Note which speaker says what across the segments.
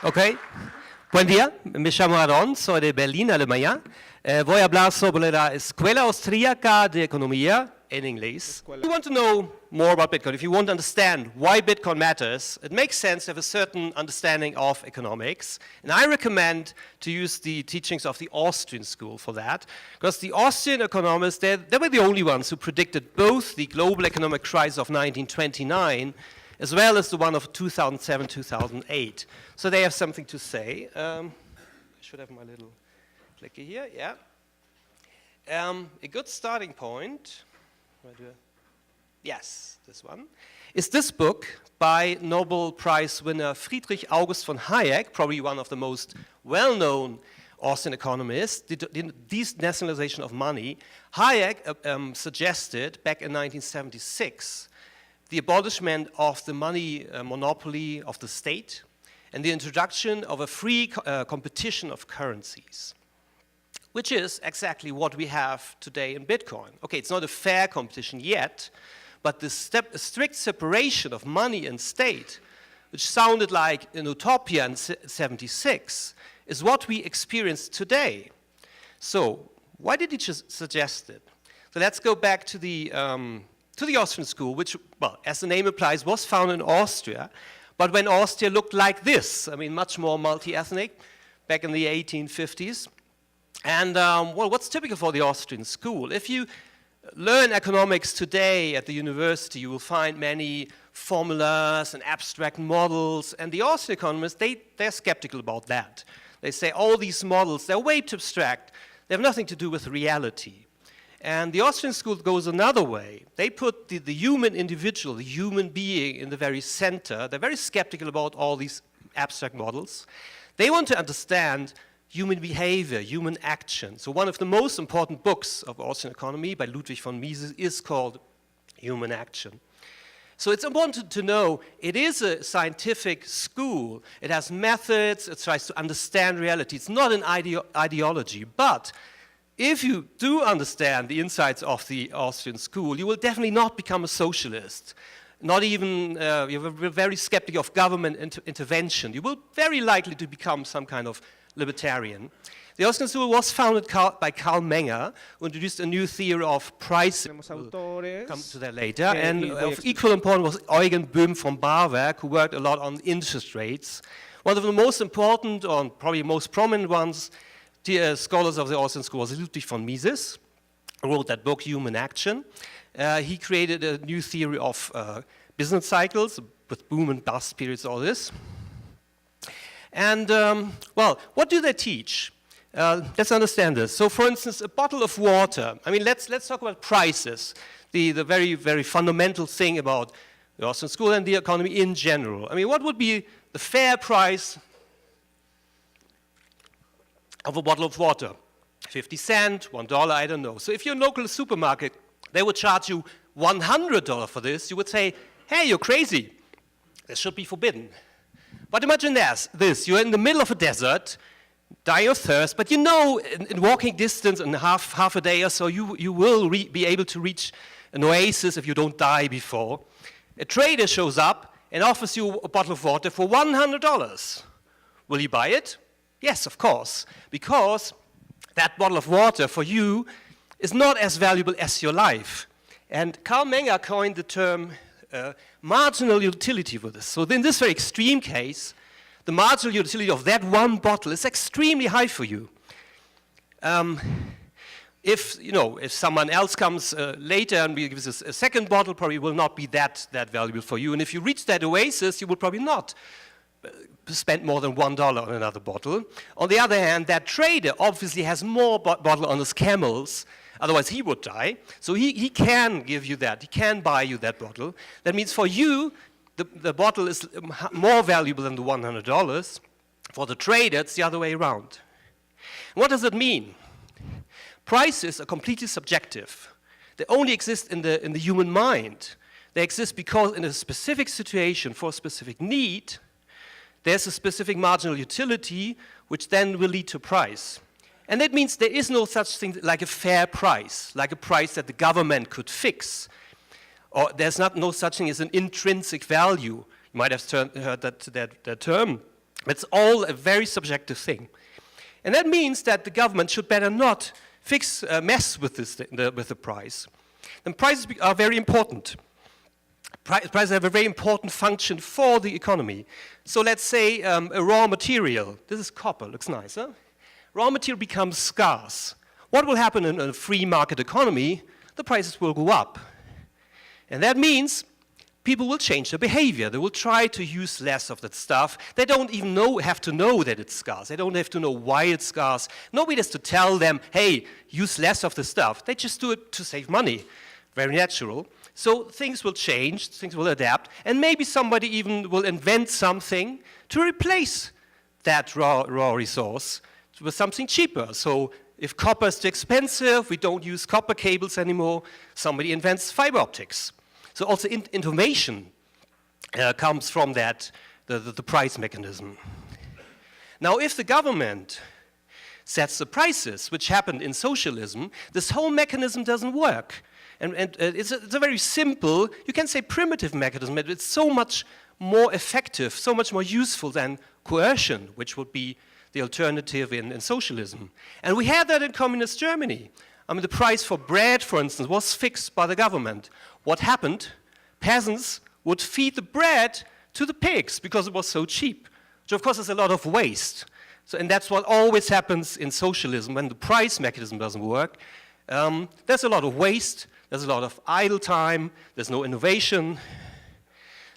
Speaker 1: Ok. Buen día, me llamo Aaron, soy de Berlín, Alemania. Voy a hablar sobre la Escuela Austriaca de Economía en inglés. If you want to know more about Bitcoin, if you want to understand why Bitcoin matters, it makes sense to have a certain understanding of economics. And I recommend to use the teachings of the Austrian school for that, because the Austrian economists, they were the only ones who predicted both the global economic crisis of 1929 as well as the one of 2007-2008. So they have something to say. I should have my little clicker here, yeah. A good starting point, yes, this one, is this book by Nobel Prize winner Friedrich August von Hayek, probably one of the most well-known Austrian economists, the denationalization of money. Hayek suggested back in 1976 the abolishment of the money monopoly of the state and the introduction of a free competition of currencies, which is exactly what we have today in Bitcoin. Okay, it's not a fair competition yet, but the strict separation of money and state, which sounded like an utopia in 76, is what we experience today. So, why did he suggest it? So let's go back to the Austrian school, which, well, as the name implies, was founded in Austria, but when Austria looked like this, I mean, much more multi-ethnic, back in the 1850s. And, well, what's typical for the Austrian school? If you learn economics today at the university, you will find many formulas and abstract models, and the Austrian economists, they're skeptical about that. They say all these models, they're way too abstract, they have nothing to do with reality. And the Austrian school goes another way. They put the human individual, the human being in the very center. They're very skeptical about all these abstract models. They want to understand human behavior, human action. So one of the most important books of Austrian economy by Ludwig von Mises is called Human Action. So it's important to know it is a scientific school. It has methods, it tries to understand reality. It's not an ideology, but if you do understand the insights of the Austrian school, you will definitely not become a socialist. Not even, you're very skeptical of government intervention. You will very likely to become some kind of libertarian. The Austrian school was founded by Karl Menger, who introduced a new theory of pricing. We'll come to that later. And of equal importance was Eugen Böhm von Barwerk, who worked a lot on interest rates. One of the most important, or probably most prominent ones, scholars of the Austrian school was Ludwig von Mises, who wrote that book, Human Action. He created a new theory of business cycles with boom and bust periods, all this. And, well, what do they teach? Let's understand this. So, for instance, a bottle of water. I mean, let's talk about prices, the very, very fundamental thing about the Austrian school and the economy in general. I mean, what would be the fair price of a bottle of water? 50 cents, $1, I don't know. So if you're in a local supermarket, they would charge you $100 for this. You would say, hey, you're crazy. This should be forbidden. But imagine this, you're in the middle of a desert, dying of thirst, but you know in walking distance in half a day or so, you will be able to reach an oasis if you don't die before. A trader shows up and offers you a bottle of water for $100. Will you buy it? Yes, of course, because that bottle of water for you is not as valuable as your life. And Karl Menger coined the term marginal utility for this. So in this very extreme case, the marginal utility of that one bottle is extremely high for you. If someone else comes later and gives us a second bottle, probably will not be that valuable for you. And if you reach that oasis, you will probably not spend more than $1 on another bottle. On the other hand, that trader obviously has more bottle on his camels, otherwise he would die. So he can give you that, he can buy you that bottle. That means for you, the bottle is more valuable than the $100. For the trader, it's the other way around. What does it mean? Prices are completely subjective. They only exist in the human mind. They exist because in a specific situation, for a specific need, there's a specific marginal utility which then will lead to price. And that means there is no such thing like a fair price, like a price that the government could fix. Or there's no such thing as an intrinsic value. You might have heard that term. It's all a very subjective thing. And that means that the government should better not mess with the price. And prices are very important. Prices have a very important function for the economy. So let's say a raw material, this is copper, looks nice, huh? Raw material becomes scarce. What will happen in a free market economy? The prices will go up. And that means people will change their behavior. They will try to use less of that stuff. They don't even have to know that it's scarce. They don't have to know why it's scarce. Nobody has to tell them, hey, use less of the stuff. They just do it to save money. Very natural. So things will change, things will adapt, and maybe somebody even will invent something to replace that raw resource with something cheaper. So if copper is too expensive, we don't use copper cables anymore, somebody invents fiber optics. So also innovation comes from that, the price mechanism. Now if the government sets the prices, which happened in socialism, this whole mechanism doesn't work. And it's a very simple, you can say primitive mechanism, but it's so much more effective, so much more useful than coercion, which would be the alternative in socialism. And we had that in communist Germany. I mean, the price for bread, for instance, was fixed by the government. What happened? Peasants would feed the bread to the pigs because it was so cheap. So of course, there's a lot of waste. So, and that's what always happens in socialism when the price mechanism doesn't work. There's a lot of waste. There's a lot of idle time, there's no innovation.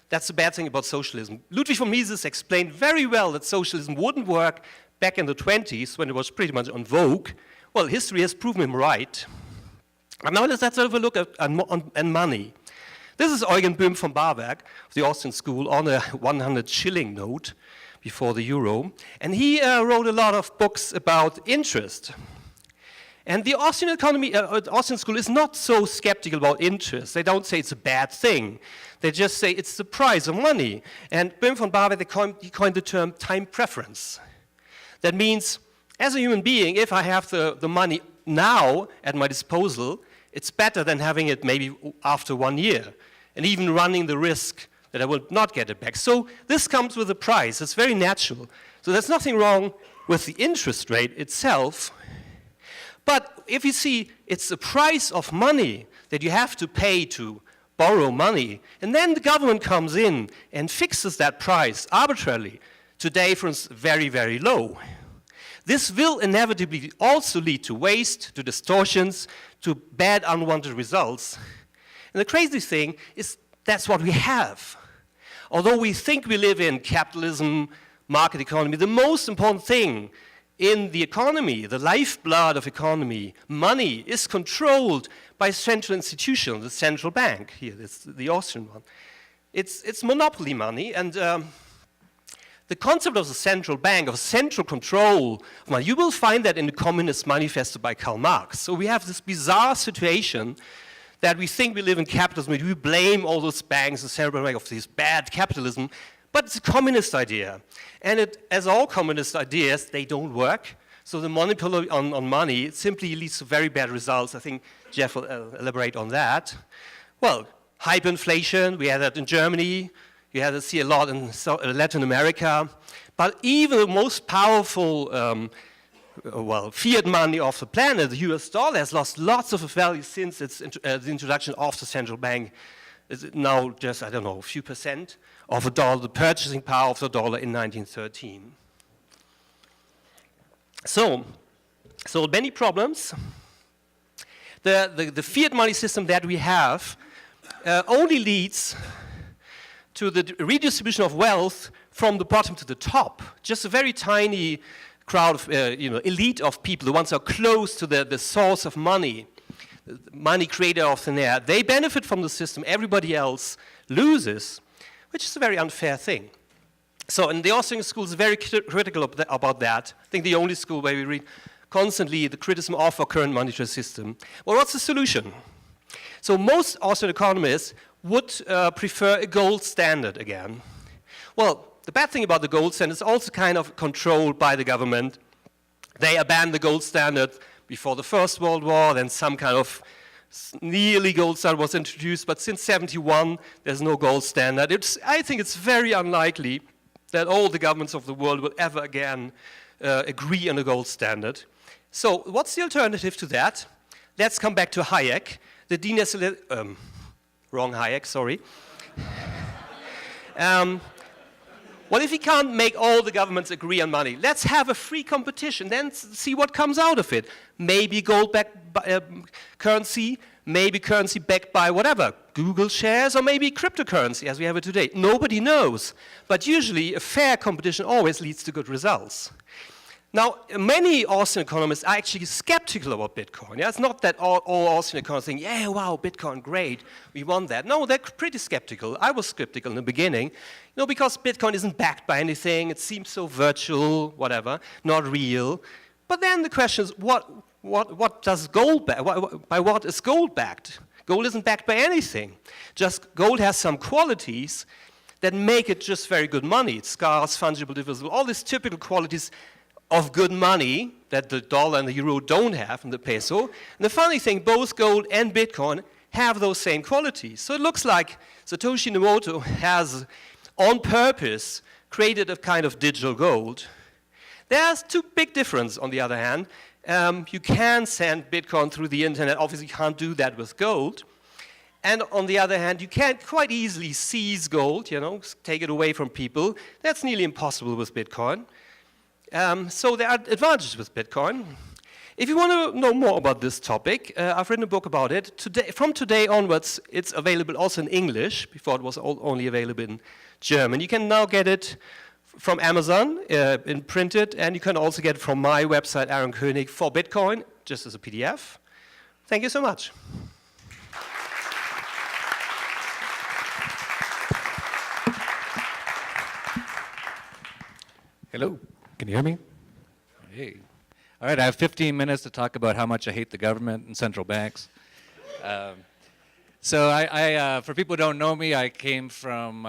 Speaker 1: That's the bad thing about socialism. Ludwig von Mises explained very well that socialism wouldn't work back in the 20s when it was pretty much on vogue. Well, history has proven him right. And now let's have a look at money. This is Eugen Böhm von Barwerk of the Austrian school on a 100 shilling note before the euro. And he wrote a lot of books about interest. And the Austrian Austrian school is not so skeptical about interest. They don't say it's a bad thing. They just say it's the price of money. And Böhm von Barwerk, he coined the term time preference. That means, as a human being, if I have the money now at my disposal, it's better than having it maybe after 1 year, and even running the risk that I will not get it back. So this comes with a price. It's very natural. So there's nothing wrong with the interest rate itself. But if you see, it's the price of money that you have to pay to borrow money, and then the government comes in and fixes that price arbitrarily. Today, for instance, very, very low. This will inevitably also lead to waste, to distortions, to bad unwanted results. And the crazy thing is that's what we have. Although we think we live in capitalism, market economy, the most important thing in the economy, the lifeblood of economy, money, is controlled by a central institution, the central bank. Here, it's the Austrian one. It's monopoly money, and the concept of the central bank, of central control of money, you will find that in the Communist Manifesto by Karl Marx. So we have this bizarre situation that we think we live in capitalism, we blame all those banks, the central bank, of this bad capitalism, but it's a communist idea. And as all communist ideas, they don't work. So the monopoly on money simply leads to very bad results. I think Jeff will elaborate on that. Well, hyperinflation, we had that in Germany. You had to see a lot in Latin America. But even the most powerful fiat money of the planet, the US dollar, has lost lots of value since the introduction of the central bank. It's now just, I don't know, a few percent of a dollar, the purchasing power of the dollar in 1913. So many problems. The fiat money system that we have only leads to the redistribution of wealth from the bottom to the top. Just a very tiny crowd of, elite of people, the ones who are close to the source of money, the money created off thin air. They benefit from the system, everybody else loses, which is a very unfair thing. So in the Austrian school is very critical about that. I think the only school where we read constantly the criticism of our current monetary system. Well, what's the solution? So most Austrian economists would prefer a gold standard again. Well, the bad thing about the gold standard is also kind of controlled by the government. They abandoned the gold standard before the First World War, then some kind of nearly gold standard was introduced, but since '71, there's no gold standard. I think it's very unlikely that all the governments of the world will ever again agree on a gold standard. So what's the alternative to that? Let's come back to Hayek. The wrong Hayek, sorry. Well, if we can't make all the governments agree on money, let's have a free competition, then see what comes out of it. Maybe gold-backed currency, maybe currency backed by whatever, Google shares, or maybe cryptocurrency as we have it today. Nobody knows. But usually, a fair competition always leads to good results. Now, many Austrian economists are actually skeptical about Bitcoin. Yeah? It's not that all Austrian economists think, yeah, wow, Bitcoin, great, we want that. No, they're pretty skeptical. I was skeptical in the beginning, because Bitcoin isn't backed by anything. It seems so virtual, whatever, not real. But then the question is, what does gold back? By what is gold backed? Gold isn't backed by anything. Just gold has some qualities that make it just very good money. It's scarce, fungible, divisible, all these typical qualities of good money that the dollar and the euro don't have, and the peso. And the funny thing, both gold and Bitcoin have those same qualities. So it looks like Satoshi Nakamoto has, on purpose, created a kind of digital gold. There's two big differences, on the other hand. You can send Bitcoin through the internet. Obviously, you can't do that with gold. And on the other hand, you can't quite easily seize gold, take it away from people. That's nearly impossible with Bitcoin. So there are advantages with Bitcoin. If you want to know more about this topic, I've written a book about it. From today onwards, it's available also in English. Before it was only available in German. You can now get it from Amazon in printed, and you can also get it from my website, Aaron Koenig, for Bitcoin, just as a PDF. Thank you so much.
Speaker 2: Hello. Can you hear me? Hey. All right, I have 15 minutes to talk about how much I hate the government and central banks. So for people who don't know me, I came from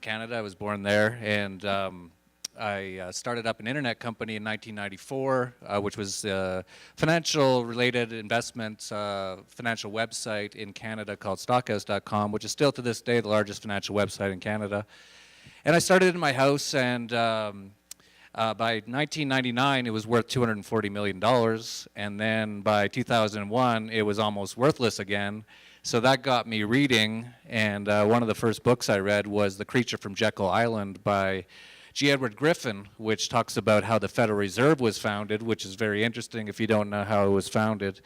Speaker 2: Canada. I was born there, and I started up an internet company in 1994, which was a financial-related investment financial website in Canada called stockhouse.com, which is still to this day the largest financial website in Canada. And I started in my house, and by 1999, it was worth $240 million. And then by 2001, it was almost worthless again. So that got me reading, and one of the first books I read was The Creature from Jekyll Island by G. Edward Griffin, which talks about how the Federal Reserve was founded, which is very interesting if you don't know how it was founded.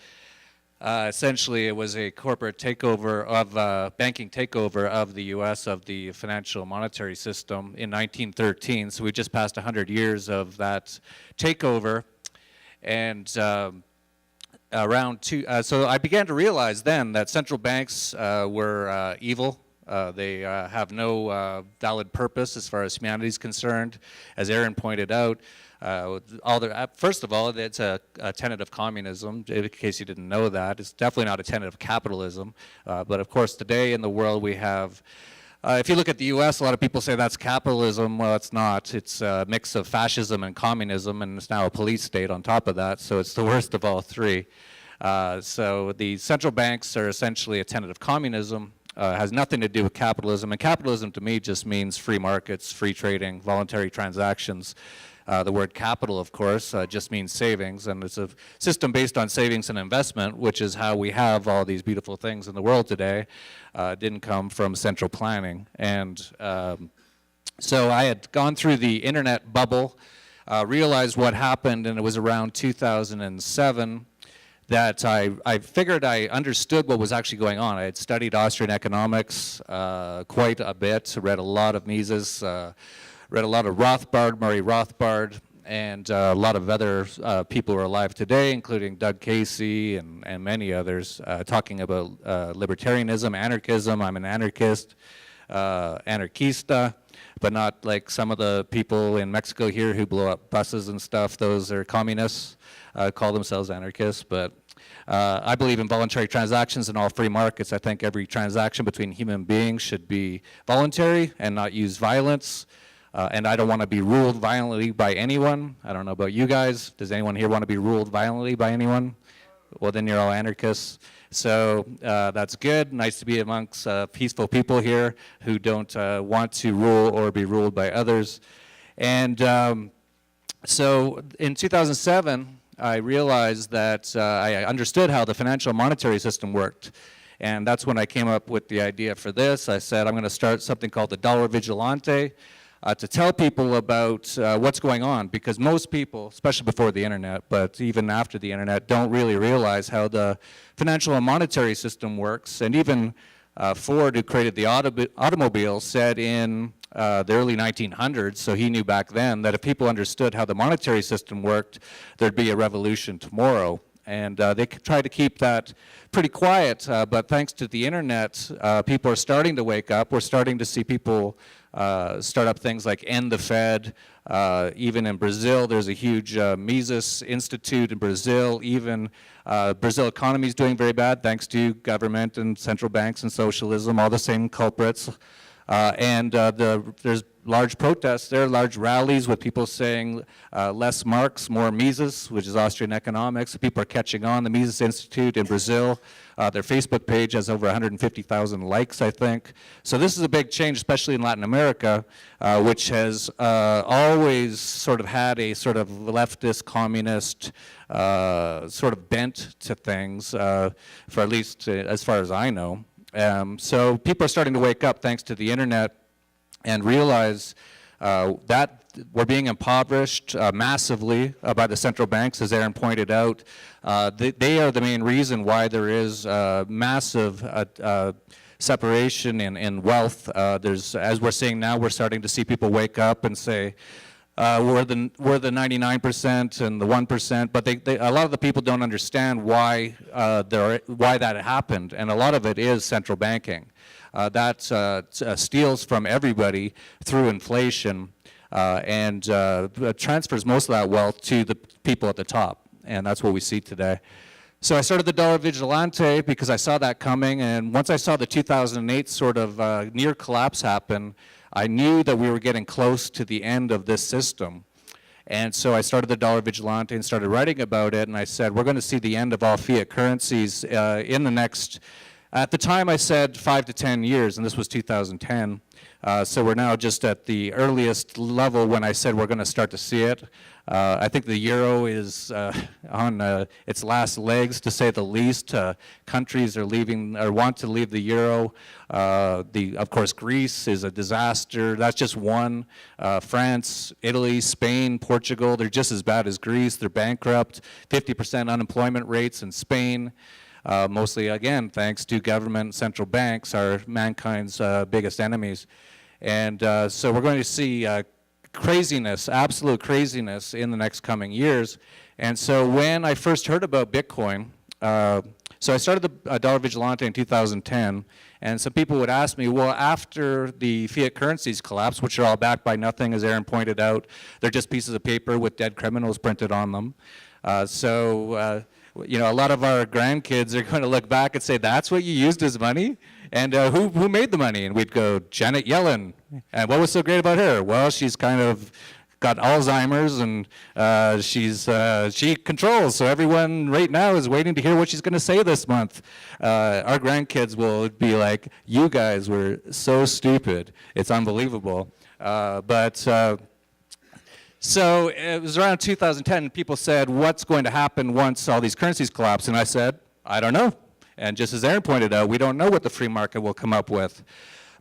Speaker 2: Essentially, it was a corporate takeover of, banking takeover of the U.S., of the financial monetary system in 1913. So we just passed 100 years of that takeover. And so I began to realize then that central banks were evil. They have no valid purpose as far as humanity is concerned. As Aaron pointed out, first of all, it's a tenet of communism, in case you didn't know that. It's definitely not a tenet of capitalism. But of course, today in the world we have, if you look at the US, a lot of people say that's capitalism. Well, it's not. It's a mix of fascism and communism, and it's now a police state on top of that, so it's the worst of all three. So the central banks are essentially a tenet of communism. Has nothing to do with capitalism, and capitalism to me just means free markets, free trading, voluntary transactions. The word capital, of course, just means savings, and it's a system based on savings and investment, which is how we have all these beautiful things in the world today. It didn't come from central planning. And so I had gone through the internet bubble, realized what happened, and it was around 2007 that I figured I understood what was actually going on. I had studied Austrian economics quite a bit, read a lot of Mises, read a lot of Rothbard, Murray Rothbard, and a lot of other people who are alive today, including Doug Casey and many others, talking about libertarianism, anarchism. I'm an anarchist, anarquista, but not like some of the people in Mexico here who blow up buses and stuff. Those are communists, call themselves anarchists, but I believe in voluntary transactions in all free markets. I think every transaction between human beings should be voluntary and not use violence. And I don't want to be ruled violently by anyone. I don't know about you guys. Does anyone here want to be ruled violently by anyone? well, then you're all anarchists. So that's good. Nice to be amongst peaceful people here who don't want to rule or be ruled by others. And so in 2007, I realized that I understood how the financial monetary system worked. And that's when I came up with the idea for this. I said, I'm going to start something called the Dollar Vigilante to tell people about what's going on, because most people, especially before the internet, but even after the internet, don't really realize how the financial and monetary system works. And even Ford, who created the automobile, said in the early 1900s, so he knew back then that if people understood how the monetary system worked, there'd be a revolution tomorrow. And they tried to keep that pretty quiet, but thanks to the internet, people are starting to wake up. We're starting to see people start up things like End the Fed. Even in Brazil, there's a huge Mises Institute in Brazil. Even Brazil economy is doing very bad thanks to government and central banks and socialism, all the same culprits. There's large protests there, large rallies with people saying less Marx, more Mises, which is Austrian economics. People are catching on. The Mises Institute in Brazil, their Facebook page has over 150,000 likes, I think. So this is a big change, especially in Latin America, which has always sort of had a sort of leftist, communist sort of bent to things, for at least as far as I know. So people are starting to wake up thanks to the internet and realize that we're being impoverished massively by the central banks, as Aaron pointed out. They are the main reason why there is massive separation in wealth. As we're seeing now, we're starting to see people wake up and say, we're the 99% and the 1%, but a lot of the people don't understand why that happened, and a lot of it is central banking. That steals from everybody through inflation and transfers most of that wealth to the people at the top, and that's what we see today. So I started the Dollar Vigilante because I saw that coming, and once I saw the 2008 sort of near collapse happen, I knew that we were getting close to the end of this system. And so I started the Dollar Vigilante and started writing about it, and I said, we're going to see the end of all fiat currencies in the next, at the time I said 5 to 10 years, and this was 2010. So we're now just at the earliest level when I said we're going to start to see it. I think the euro is on its last legs, to say the least. Countries are leaving or want to leave the euro. Of course, Greece is a disaster. That's just one. France, Italy, Spain, Portugal, they're just as bad as Greece. They're bankrupt. 50% unemployment rates in Spain. Mostly, again, thanks to government and central banks, are mankind's biggest enemies. And so we're going to see craziness, absolute craziness in the next coming years. And so when I first heard about Bitcoin, so I started the Dollar Vigilante in 2010, and some people would ask me, well, after the fiat currencies collapse, which are all backed by nothing, as Aaron pointed out, they're just pieces of paper with dead criminals printed on them. You know, a lot of our grandkids are going to look back and say, that's what you used as money? And who made the money? And we'd go, Janet Yellen. And what was so great about her? Well, she's kind of got Alzheimer's, and she controls. So everyone right now is waiting to hear what she's going to say this month. Our grandkids will be like, you guys were so stupid. It's unbelievable. So it was around 2010, people said, what's going to happen once all these currencies collapse? And I said, I don't know. And just as Aaron pointed out, we don't know what the free market will come up with.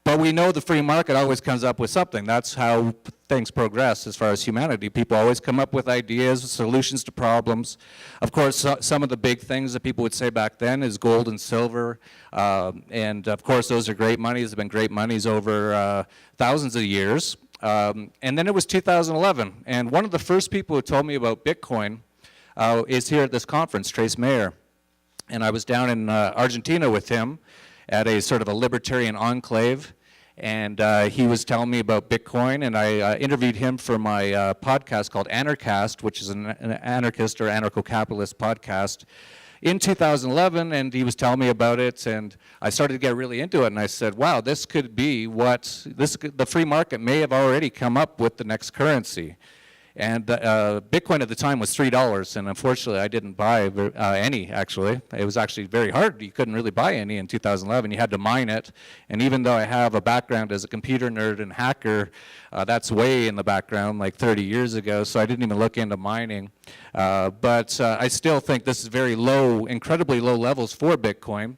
Speaker 2: But we know the free market always comes up with something. That's how things progress as far as humanity. People always come up with ideas, solutions to problems. Of course, some of the big things that people would say back then is gold and silver. And of course, those are great monies. They've been great monies over thousands of years. And then it was 2011, and one of the first people who told me about Bitcoin is here at this conference, Trace Mayer. And I was down in Argentina with him at a sort of a libertarian enclave, and he was telling me about Bitcoin, and I interviewed him for my podcast called Anarchast, which is an anarchist or anarcho-capitalist podcast, in 2011, and he was telling me about it, and I started to get really into it, and I said, wow, this could be the free market may have already come up with the next currency. And Bitcoin at the time was $3, and unfortunately I didn't buy any, actually. It was actually very hard. You couldn't really buy any in 2011. You had to mine it. And even though I have a background as a computer nerd and hacker, that's way in the background, like 30 years ago, so I didn't even look into mining. But I still think this is very low, incredibly low levels for Bitcoin,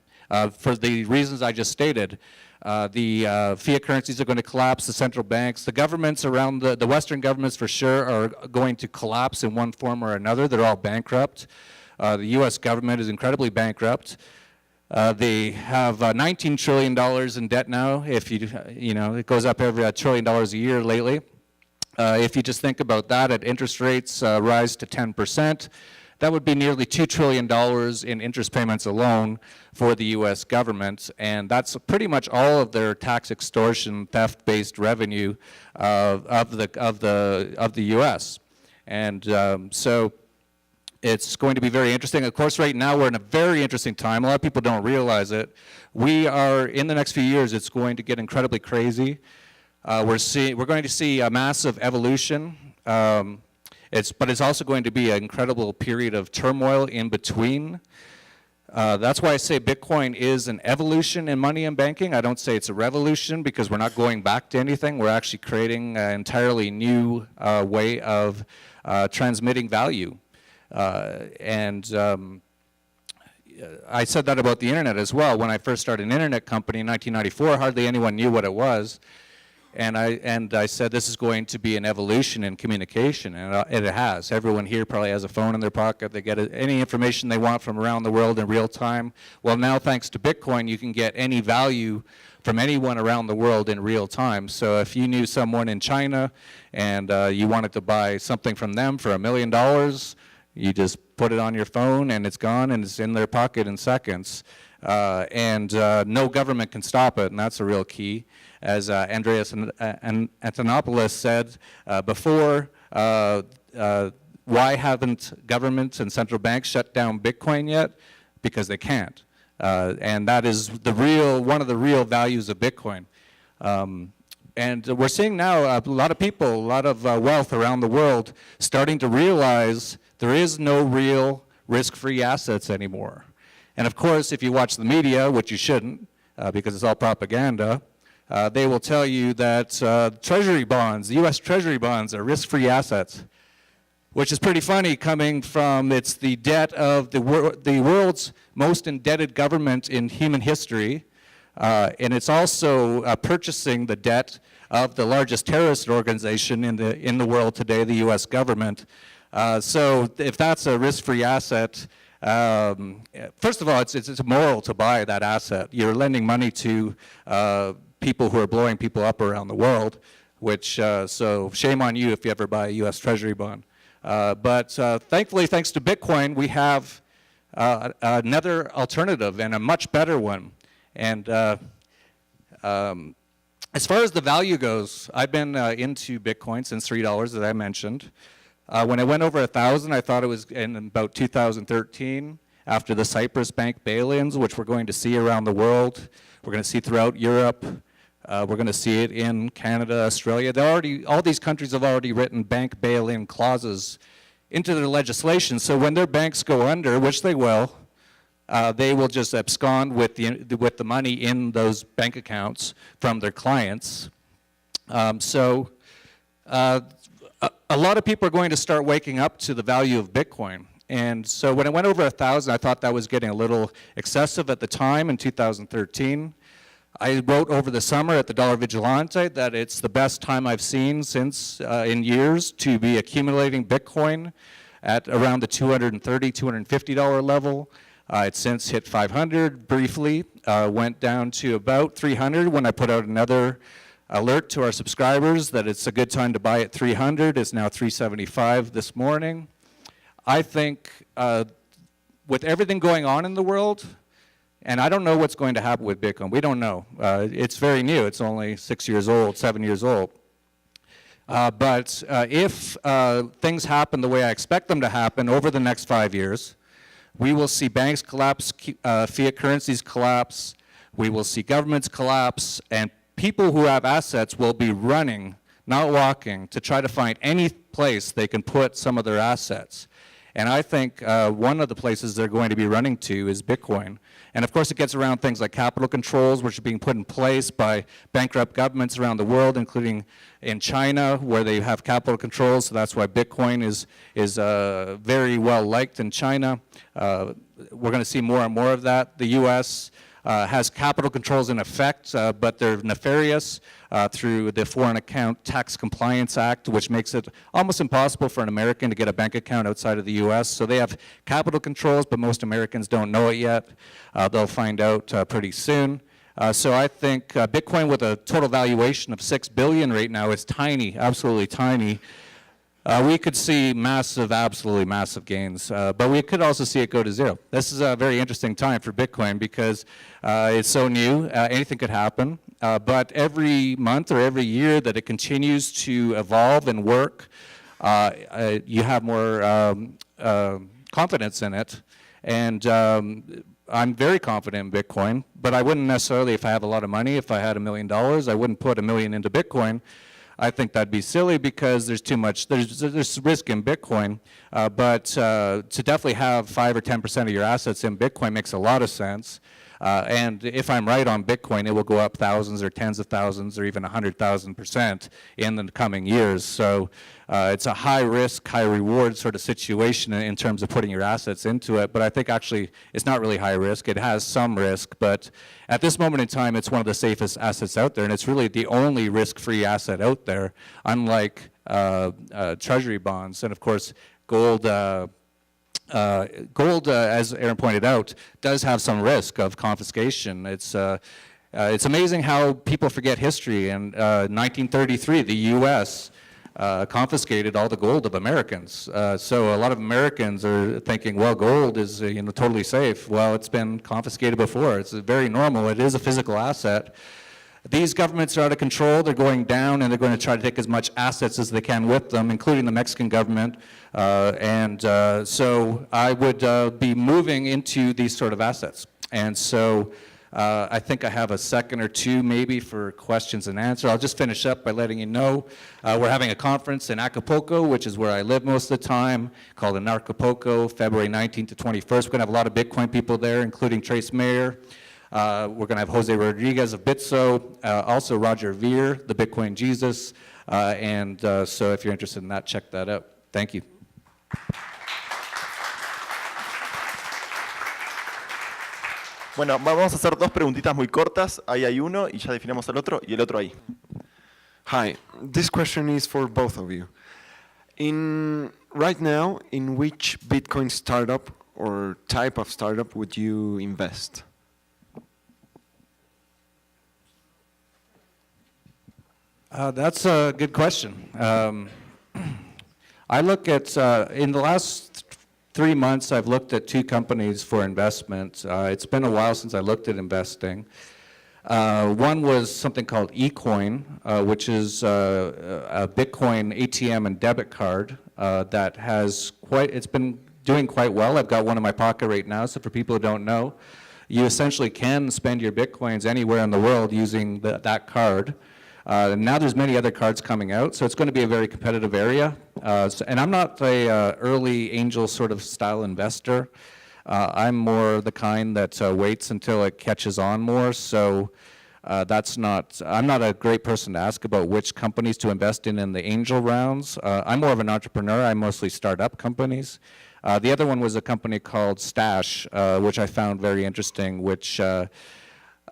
Speaker 2: for the reasons I just stated. The fiat currencies are going to collapse, the central banks, the governments around the Western governments for sure are going to collapse in one form or another. They're all bankrupt. The US government is incredibly bankrupt. They have $19 trillion in debt now. If you know, it goes up every $1 trillion a year lately. If you just think about that, at interest rates rise to 10%, that would be nearly $2 trillion in interest payments alone for the U.S. government, and that's pretty much all of their tax extortion, theft-based revenue of the U.S. And so it's going to be very interesting. Of course, right now we're in a very interesting time. A lot of people don't realize it. We are, in the next few years, it's going to get incredibly crazy. We're going to see a massive evolution. But it's also going to be an incredible period of turmoil in between. That's why I say Bitcoin is an evolution in money and banking. I don't say it's a revolution because we're not going back to anything. We're actually creating an entirely new way of transmitting value. I said that about the internet as well. When I first started an internet company in 1994, hardly anyone knew what it was. And I said this is going to be an evolution in communication, and it has. Everyone here probably has a phone in their pocket. They get any information they want from around the world in real time. Well, now thanks to Bitcoin, you can get any value from anyone around the world in real time. So if you knew someone in China and you wanted to buy something from them for $1 million, you just put it on your phone and it's gone and it's in their pocket in seconds. No government can stop it, and that's a real key. As Andreas Antonopoulos said before, why haven't governments and central banks shut down Bitcoin yet? Because they can't. And that is one of the real values of Bitcoin. And we're seeing now a lot of people, a lot of wealth around the world starting to realize there is no real risk-free assets anymore. And of course, if you watch the media, which you shouldn't, because it's all propaganda, they will tell you that treasury bonds, the US treasury bonds, are risk-free assets, which is pretty funny coming from, it's the debt of the world's most indebted government in human history, and it's also purchasing the debt of the largest terrorist organization in the world today, the US government. So if that's a risk-free asset, first of all, it's immoral to buy that asset. You're lending money to people who are blowing people up around the world, which, so shame on you if you ever buy a US Treasury bond. But thankfully, thanks to Bitcoin, we have another alternative and a much better one. And as far as the value goes, I've been into Bitcoin since $3, as I mentioned. When it went over 1,000, I thought it was in about 2013, after the Cyprus bank bail-ins, which we're going to see around the world. We're going to see throughout Europe. We're going to see it in Canada, Australia. All these countries have already written bank bail-in clauses into their legislation. So when their banks go under, which they will just abscond with the money in those bank accounts from their clients. A lot of people are going to start waking up to the value of Bitcoin. And so when it went over 1,000, I thought that was getting a little excessive at the time in 2013. I wrote over the summer at the Dollar Vigilante that it's the best time I've seen since in years to be accumulating Bitcoin at around the $230, $250 level. It's since hit 500 briefly, went down to about 300 when I put out another alert to our subscribers that it's a good time to buy at 300. It's now 375 this morning. I think with everything going on in the world, and I don't know what's going to happen with Bitcoin. We don't know. It's very new. It's only 6 years old, 7 years old. But if things happen the way I expect them to happen over the next 5 years, we will see banks collapse, fiat currencies collapse, we will see governments collapse, and people who have assets will be running not walking, to try to find any place they can put some of their assets. And I think one of the places they're going to be running to is Bitcoin. And of course it gets around things like capital controls, which are being put in place by bankrupt governments around the world, including in China, where they have capital controls. So that's why Bitcoin is very well liked in China. We're going to see more and more of that. The US has capital controls in effect, but they're nefarious through the Foreign Account Tax Compliance Act, which makes it almost impossible for an American to get a bank account outside of the US. So they have capital controls, but most Americans don't know it yet. They'll find out pretty soon. So I think Bitcoin, with a total valuation of $6 billion right now, is tiny, absolutely tiny. We could see massive, absolutely massive gains, but we could also see it go to zero. This is a very interesting time for Bitcoin because it's so new, anything could happen. But every month or every year that it continues to evolve and work, you have more confidence in it. And I'm very confident in Bitcoin, but I wouldn't necessarily, if I have a lot of money, if I had $1 million, I wouldn't put $1 million into Bitcoin. I think that'd be silly because there's too much, there's risk in Bitcoin, but to definitely have 5 or 10% of your assets in Bitcoin makes a lot of sense. And if I'm right on Bitcoin, it will go up thousands or tens of thousands or even 100,000% in the coming years. So it's a high risk, high reward sort of situation in terms of putting your assets into it. But I think actually it's not really high risk. It has some risk, but at this moment in time, it's one of the safest assets out there, and it's really the only risk-free asset out there, unlike treasury bonds. And of course, gold, as Aaron pointed out, does have some risk of confiscation. It's amazing how people forget history. In 1933, the U.S. Confiscated all the gold of Americans. So a lot of Americans are thinking, well, gold is totally safe. Well, it's been confiscated before. It's very normal. It is a physical asset. These governments are out of control. They're going down, and they're going to try to take as much assets as they can with them, including the Mexican government. So I would be moving into these sort of assets. And so I think I have a second or two maybe for questions and answers. I'll just finish up by letting you know we're having a conference in Acapulco, which is where I live most of the time, called in Acapulco, February 19th to 21st. We're going to have a lot of Bitcoin people there, including Trace Mayer. We're going to have Jose Rodriguez of Bitso, also Roger Veer, the Bitcoin Jesus, so if you're interested in that, check that out. Thank you.
Speaker 3: Bueno, vamos a hacer dos preguntitas muy cortas. Ahí hay uno y ya definimos el otro, y el otro ahí.
Speaker 4: Hi, this question is for both of you. Right now, in which Bitcoin startup or type of startup would you invest?
Speaker 2: That's a good question. I look at, in the last 3 months, I've looked at 2 companies for investment. It's been a while since I looked at investing. One was something called eCoin, which is a Bitcoin ATM and debit card that has it's been doing quite well. I've got one in my pocket right now, so for people who don't know, you essentially can spend your Bitcoins anywhere in the world using that card. Now there's many other cards coming out, so it's going to be a very competitive area. And I'm not a early angel sort of style investor. I'm more the kind that waits until it catches on more. So I'm not a great person to ask about which companies to invest in the angel rounds. I'm more of an entrepreneur. I mostly start up companies. The other one was a company called Stash, which I found very interesting, which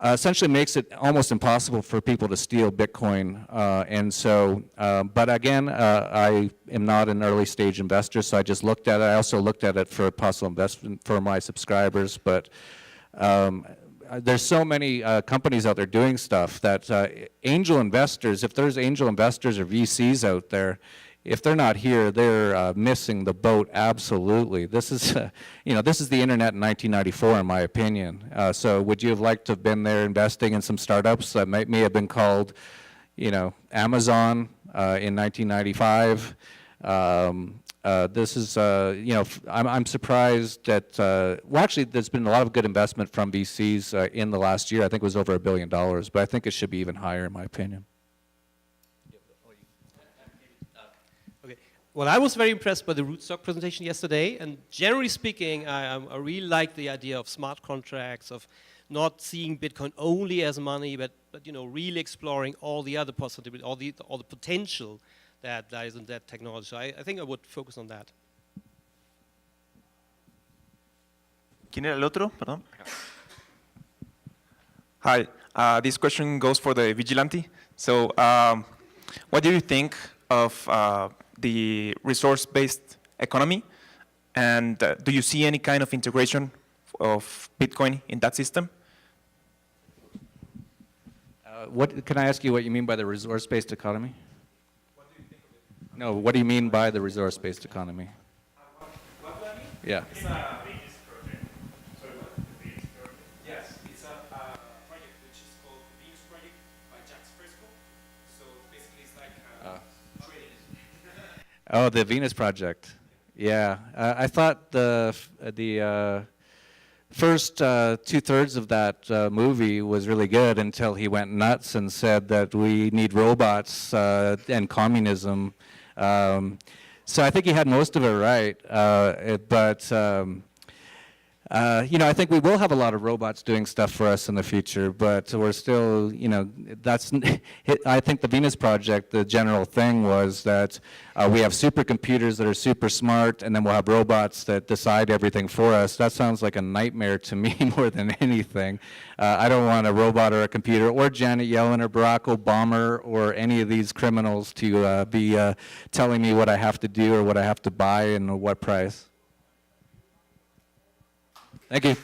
Speaker 2: essentially makes it almost impossible for people to steal Bitcoin. But again, I am not an early stage investor, so I just looked at it. I also looked at it for possible investment for my subscribers, but there's so many companies out there doing stuff that angel investors, if there's angel investors or VCs out there, if they're not here, they're missing the boat absolutely. This is, this is the internet in 1994, in my opinion. So would you have liked to have been there investing in some startups that may have been called, Amazon in 1995? This is, I'm surprised that, actually, there's been a lot of good investment from VCs in the last year. I think it was over $1 billion, but I think it should be even higher, in my opinion.
Speaker 1: Well, I was very impressed by the rootstock presentation yesterday, and generally speaking, I really like the idea of smart contracts, of not seeing Bitcoin only as money, but you know, really exploring all the other possibilities, all the potential that lies in that technology. So I think I would focus on that.
Speaker 3: ¿Quién era el otro? Perdón.
Speaker 5: Hi, this question goes for the Vigilante. So, what do you think of the resource-based economy? And do you see any kind of integration of Bitcoin in that system?
Speaker 2: What can I ask you what you mean by the resource-based economy?
Speaker 5: What do you think of it?
Speaker 2: No, what do you mean by the resource-based economy?
Speaker 5: What do I mean?
Speaker 2: Yeah.
Speaker 5: It's a Yes, it's a project which is called the Venus Project by Jack Fresco. So basically, it's like trading.
Speaker 2: Oh, the Venus Project. Yeah, I thought the first 2/3 of that movie was really good until he went nuts and said that we need robots and communism. So I think he had most of it right, but you know, I think we will have a lot of robots doing stuff for us in the future, but we're still, you know, that's, I think the Venus Project, the general thing was that we have supercomputers that are super smart, and then we'll have robots that decide everything for us. That sounds like a nightmare to me more than anything. I don't want a robot or a computer, or Janet Yellen or Barack Obama or any of these criminals to be telling me what I have to do or what I have to buy and what price. Thank you.